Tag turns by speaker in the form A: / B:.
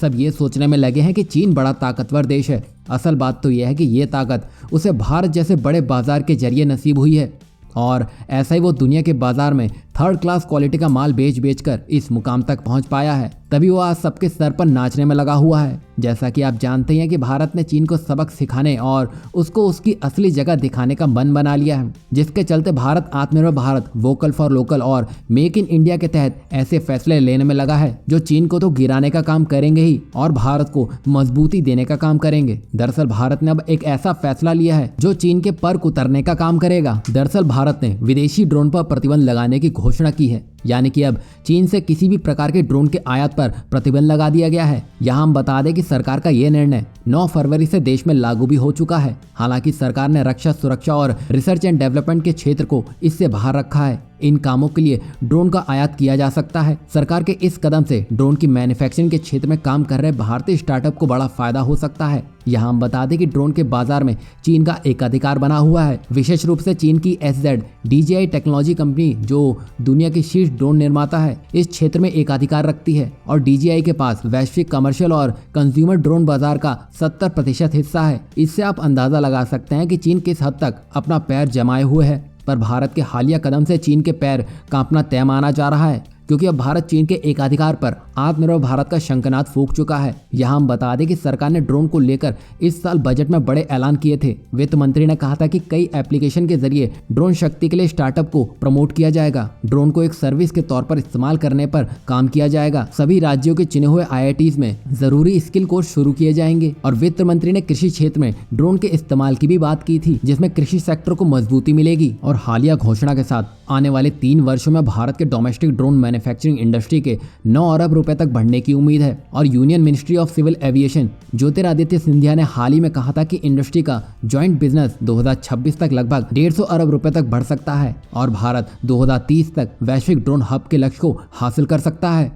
A: सब ये सोचने में लगे हैं कि चीन बड़ा ताकतवर देश है। असल बात तो यह है कि ये ताकत उसे भारत जैसे बड़े बाजार के जरिए नसीब हुई है और ऐसा ही वो दुनिया के बाजार में थर्ड क्लास क्वालिटी का माल बेच कर इस मुकाम तक पहुंच पाया है। तभी वो आज सबके सर पर नाचने में लगा हुआ है। जैसा कि आप जानते हैं कि भारत ने चीन को सबक सिखाने और उसको उसकी असली जगह दिखाने का मन बना लिया है, जिसके चलते भारत आत्मनिर्भर भारत, वोकल फॉर लोकल और मेक इन इंडिया के तहत ऐसे फैसले लेने में लगा है जो चीन को तो गिराने का काम करेंगे ही और भारत को मजबूती देने का काम करेंगे। दरअसल भारत ने अब एक ऐसा फैसला लिया है जो चीन के पर उतरने का काम करेगा। दरअसल भारत ने विदेशी ड्रोन पर प्रतिबंध लगाने की घोषणा की है, यानी कि अब चीन से किसी भी प्रकार के ड्रोन के आयात पर प्रतिबंध लगा दिया गया है। यहाँ हम बता दें कि सरकार का यह निर्णय 9 फरवरी से देश में लागू भी हो चुका है। हालांकि सरकार ने रक्षा, सुरक्षा और रिसर्च एंड डेवलपमेंट के क्षेत्र को इससे बाहर रखा है। इन कामों के लिए ड्रोन का आयात किया जा सकता है। सरकार के इस कदम से ड्रोन की मैन्युफैक्चरिंग के क्षेत्र में काम कर रहे भारतीय स्टार्टअप को बड़ा फायदा हो सकता है। यहाँ हम बता दें कि ड्रोन के बाजार में चीन का एकाधिकार बना हुआ है। विशेष रूप से चीन की SZ DJI टेक्नोलॉजी कंपनी, जो दुनिया की शीर्ष ड्रोन निर्माता है, इस क्षेत्र में एकाधिकार रखती है और DJI के पास वैश्विक कमर्शियल और कंज्यूमर ड्रोन बाजार का 70% हिस्सा है। इससे आप अंदाजा लगा सकते हैं कि चीन किस हद तक अपना पैर जमाए हुए है। पर भारत के हालिया कदम से चीन के पैर कांपना तय माना जा रहा है, क्योंकि अब भारत चीन के एकाधिकार पर आत्मनिर्भर भारत का शंखनाद फूंक चुका है। यहाँ हम बता दें कि सरकार ने ड्रोन को लेकर इस साल बजट में बड़े ऐलान किए थे। वित्त मंत्री ने कहा था कि कई एप्लीकेशन के जरिए ड्रोन शक्ति के लिए स्टार्टअप को प्रमोट किया जाएगा। ड्रोन को एक सर्विस के तौर पर इस्तेमाल करने पर काम किया जाएगा। सभी राज्यों के चुने हुए IITs में जरूरी स्किल कोर्स शुरू किए जाएंगे और वित्त मंत्री ने कृषि क्षेत्र में ड्रोन के इस्तेमाल की भी बात की थी, जिसमें कृषि सेक्टर को मजबूती मिलेगी। और हालिया घोषणा के साथ आने वाले 3 वर्षों में भारत के डोमेस्टिक ड्रोन मैन्युफैक्चरिंग इंडस्ट्री के 9 अरब रुपए तक बढ़ने की उम्मीद है। और Union Ministry of Civil Aviation Jyotiraditya Scindia ने हाल ही में कहा था कि इंडस्ट्री का ज्वाइंट बिजनेस 2026 तक लगभग 150 अरब रुपए तक बढ़ सकता है और भारत 2030 तक वैश्विक ड्रोन हब के लक्ष्य को हासिल कर सकता है।